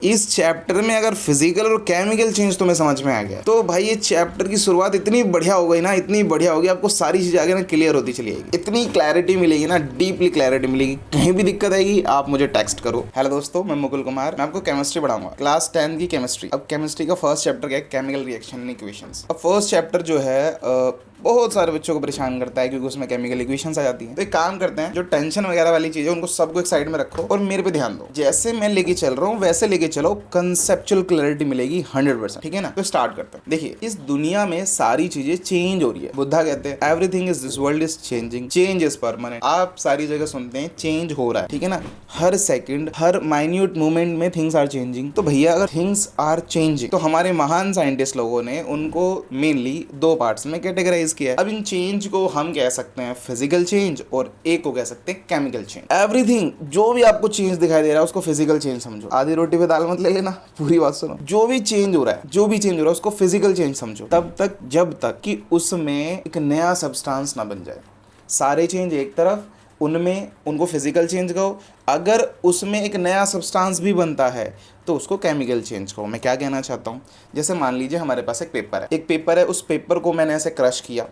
इस चैप्टर में अगर फिजिकल और केमिकल चेंज तुम्हें समझ में आ गया तो भाई ये चैप्टर की शुरुआत इतनी बढ़िया हो गई ना, इतनी बढ़िया होगी, आपको सारी चीजें आगे ना क्लियर होती चली जाएगी, इतनी क्लैरिटी मिलेगी ना, डीपली क्लैरिटी मिलेगी। कहीं भी दिक्कत आएगी आप मुझे टेक्स्ट करो। हेलो दोस्तों, मैं मुकुल कुमार, मैं आपको केमिस्ट्री पढ़ाऊंगा, क्लास 10 की केमिस्ट्री। अब केमिस्ट्री का फर्स्ट चैप्टर क्या है? Chemical reaction and equations. अब फर्स्ट चैप्टर जो है बहुत सारे बच्चों को परेशान करता है क्योंकि उसमें केमिकल इक्वेशंस आ जाती हैं। तो एक काम करते हैं, जो टेंशन वगैरह वाली चीजें उनको सबको एक साइड में रखो और मेरे पे ध्यान दो। जैसे मैं लेके चल रहा हूँ वैसे लेके चलो, कंसेप्चुअल क्लैरिटी मिलेगी 100%। ठीक है ना? तो स्टार्ट करते हैं। देखिए, इस दुनिया में सारी चीजें चेंज हो रही है। बुद्धा कहते हैं everything is this world is changing, change is permanent. आप सारी जगह सुनते हैं चेंज हो रहा है, ठीक है ना? हर सेकंड, हर माइन्यूट मोमेंट में थिंग्स आर चेंजिंग। तो भैया अगर थिंग्स आर चेंजिंग तो हमारे महान साइंटिस्ट लोगों ने उनको मेनली दो पार्ट्स में कैटेगराइज किया है। अब इन चेंज को हम कह सकते हैं फिजिकल चेंज और एक को कह सकते हैं केमिकल चेंज। एवरीथिंग जो भी आपको चेंज दिखाई दे रहा है उसको फिजिकल चेंज समझो। आधी रोटी पे दाल मत ले लेना, पूरी बात सुनो। जो भी चेंज हो रहा है, जो भी चेंज हो रहा है उसको फिजिकल चेंज समझो, तब तक जब तक कि उसमें एक नया सब्सटेंस ना बन जाए। सारे चेंज एक तरफ, उनमें उनको फिजिकल चेंज कहो। अगर उसमें एक नया सब्सटेंस भी बनता है तो उसको केमिकल चेंज कहो। मैं क्या कहना चाहता हूँ, जैसे मान लीजिए हमारे पास एक पेपर है, उस पेपर को मैंने ऐसे क्रश किया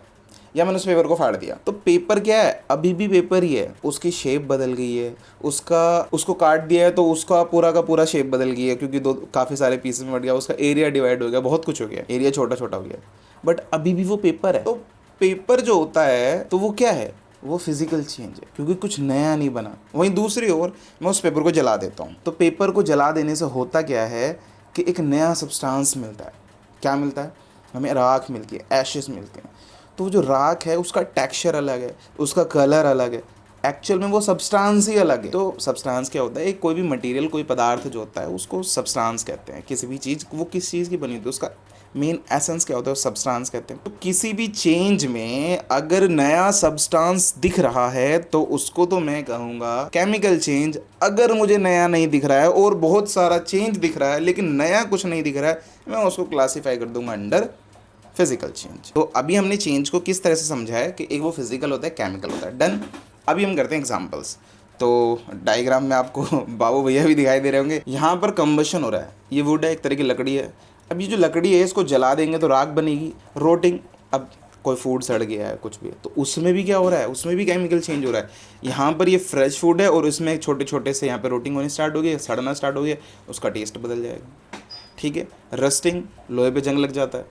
या मैंने उस पेपर को फाड़ दिया, तो पेपर क्या है? अभी भी पेपर ही है, उसकी शेप बदल गई है, उसको काट दिया है तो उसका पूरा का पूरा शेप बदल गई है क्योंकि काफ़ी सारे पीसेस में बट गया, उसका एरिया डिवाइड हो गया, बहुत कुछ हो गया, एरिया छोटा छोटा हो गया, बट अभी भी वो पेपर है। तो पेपर जो होता है तो वो क्या है? वो फिजिकल चेंज है क्योंकि कुछ नया नहीं बना। वहीं दूसरी ओर मैं उस पेपर को जला देता हूँ, तो पेपर को जला देने से होता क्या है कि एक नया सब्सटेंस मिलता है। क्या मिलता है? हमें राख मिलती है, एशेस मिलते हैं। तो वो जो राख है उसका टेक्सचर अलग है, उसका कलर अलग है, एक्चुअल में वो सब्सटेंस ही अलग है। तो सब्सटेंस क्या होता है? कोई भी मटेरियल, कोई पदार्थ जो होता है उसको सब्सटेंस कहते हैं। किसी भी चीज़, वो किस चीज़ की बनी होती है, उसका मेन एसेंस क्या होता है, सब्सटेंस कहते हैं। तो किसी भी चेंज में अगर नया सब्सटेंस दिख रहा है तो उसको तो मैं कहूँगा केमिकल चेंज। अगर मुझे नया नहीं दिख रहा है और बहुत सारा चेंज दिख रहा है लेकिन नया कुछ नहीं दिख रहा है, मैं उसको क्लासीफाई कर दूंगा अंडर फिजिकल चेंज। तो अभी हमने चेंज को किस तरह से समझा है कि एक वो फिजिकल होता है, केमिकल होता है। डन। अभी हम करते हैं एग्जांपल्स। तो डायग्राम में आपको बाबू भैया भी दिखाई दे रहे होंगे। यहाँ पर कंबशन हो रहा है, ये वुड है, एक तरह की लकड़ी है। अब ये जो लकड़ी है इसको जला देंगे तो राख बनेगी, रोटिंग। अब कोई फूड सड़ गया है कुछ भी, तो उसमें भी क्या हो रहा है? उसमें भी केमिकल चेंज हो रहा है। यहाँ पर ये फ्रेश फूड है और इसमें छोटे छोटे से यहाँ पर रोटिंग होनी स्टार्ट हो गई, सड़ना स्टार्ट हो गया, उसका टेस्ट बदल जाएगा। ठीक है। रस्टिंग, लोहे पे जंग लग जाता है,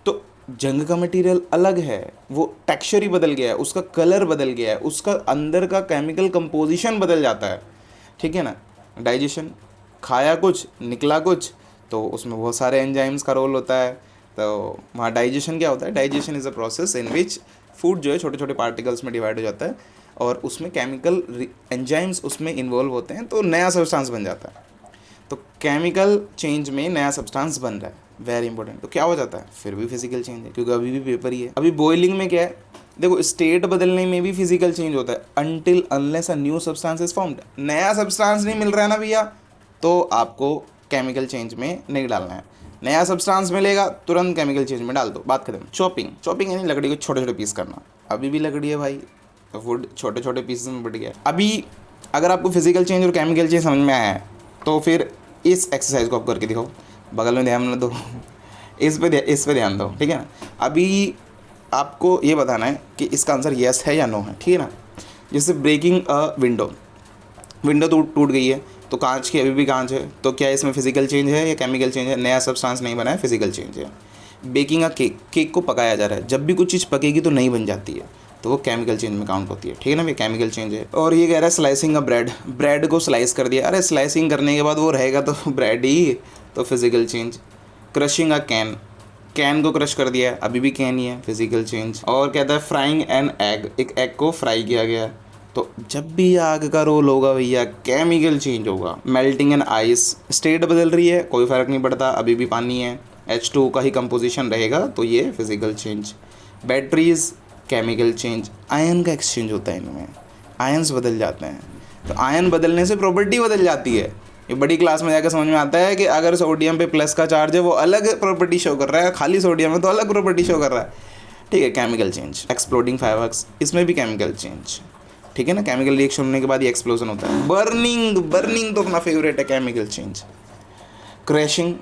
तो जंग का मटेरियल अलग है, वो टेक्सचर ही बदल गया है, उसका कलर बदल गया है, उसका अंदर का केमिकल कंपोजिशन बदल जाता है। ठीक है ना? डाइजेशन, खाया कुछ निकला कुछ, तो उसमें बहुत सारे एंजाइम्स का रोल होता है। तो वहाँ डाइजेशन क्या होता है? Digestion is a process in which food जो है छोटे छोटे पार्टिकल्स में डिवाइड हो जाता है और उसमें केमिकल एंजाइम्स उसमें इन्वॉल्व होते हैं तो नया सब्सटेंस बन जाता है। तो केमिकल चेंज में नया सब्सटेंस बन रहा है, वेरी इंपॉर्टेंट। तो क्या हो जाता है? फिर भी फिजिकल चेंज है क्योंकि अभी भी पेपर ही है। अभी बॉइलिंग में क्या है? देखो, स्टेट बदलने में भी फिजिकल चेंज होता है until unless a new substance is found. नया सब्सटेंस नहीं मिल रहा है ना भैया, तो आपको केमिकल चेंज में नहीं डालना है। नया सब्सटेंस मिलेगा तुरंत केमिकल चेंज में डाल दो, बात खत्म। चॉपिंग यानी लकड़ी को छोटे छोटे पीस करना। अभी भी लकड़ी है भाई, तो वुड छोटे छोटे पीसेस में बट गया। अभी अगर आपको फिजिकल चेंज और केमिकल चेंज समझ में आया है तो फिर इस एक्सरसाइज को आप करके दिखाओ। बगल में ध्यान न दो, इस पे ध्यान दो। ठीक है ना? अभी आपको ये बताना है कि इसका आंसर येस है या नो है। ठीक है ना? जैसे ब्रेकिंग अ विंडो टूट गई है तो कांच की अभी भी कांच है, तो क्या इसमें फिजिकल चेंज है या केमिकल चेंज है? नया सब्सटेंस नहीं बना है, फिजिकल चेंज है। बेकिंग अ केक को पकाया जा रहा है, जब भी कुछ चीज़ पकेगी तो नहीं बन जाती है, तो वो केमिकल चेंज में काउंट होती है। ठीक है ना? ये केमिकल चेंज है। और ये कह रहा है स्लाइसिंग अ ब्रेड को स्लाइस कर दिया। अरे स्लाइसिंग करने के बाद वो रहेगा तो ब्रेड ही, तो physical change. Crushing a can को क्रश कर दिया, अभी भी कैन ही है, फिजिकल चेंज। और कहता है फ्राइंग एन एग, एक एग को फ्राई किया गया, तो जब भी आग का रोल होगा भैया केमिकल चेंज होगा। मेल्टिंग एन आइस, स्टेट बदल रही है, कोई फ़र्क नहीं पड़ता, अभी भी पानी है, H2 का ही कंपोजिशन रहेगा, तो ये physical change. Batteries, chemical change. Ion का एक्सचेंज होता है इनमें, आयन्स बदल जाते हैं, तो आयन बदलने से प्रॉपर्टी बदल जाती है। ये बड़ी क्लास में जाकर समझ में आता है कि अगर सोडियम पे प्लस का चार्ज है वो अलग प्रॉपर्टी शो कर रहा है, खाली सोडियम में तो अलग प्रॉपर्टी शो कर रहा है। ठीक है, केमिकल चेंज। एक्सप्लोडिंग फायरवर्क्स, इसमें भी केमिकल चेंज। ठीक है ना? केमिकल रिएक्शन होने के बाद ये एक्सप्लोजन होता है। बर्निंग तो अपना फेवरेट है, केमिकल चेंज। क्रैशिंग,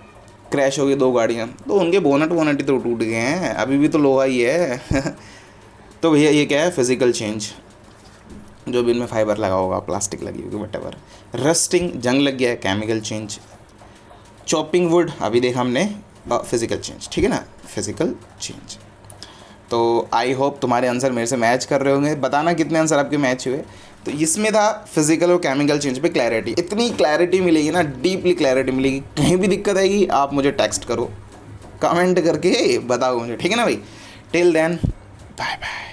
क्रैश हो गई 2 गाड़ियाँ, तो उनके बोनट वोनट ही तो टूट गए हैं, अभी भी तो लोहा ही है। तो भैया ये क्या है, फिज़िकल चेंज, जो भी इनमें फाइबर लगा होगा, प्लास्टिक लगी होगी, वटेवर। रस्टिंग, जंग लग गया है, केमिकल चेंज। चॉपिंग वुड, अभी देखा हमने, फिज़िकल चेंज, ठीक है ना, फिज़िकल चेंज। तो आई होप तुम्हारे आंसर मेरे से मैच कर रहे होंगे, बताना कितने आंसर आपके मैच हुए। तो इसमें था फिजिकल और केमिकल चेंज पे क्लैरिटी, इतनी क्लैरिटी मिलेगी ना, डीपली क्लैरिटी मिलेगी। कहीं भी दिक्कत आएगी आप मुझे टेक्स्ट करो, कमेंट करके बताओ मुझे, ठीक है ना भाई। Till then, bye bye.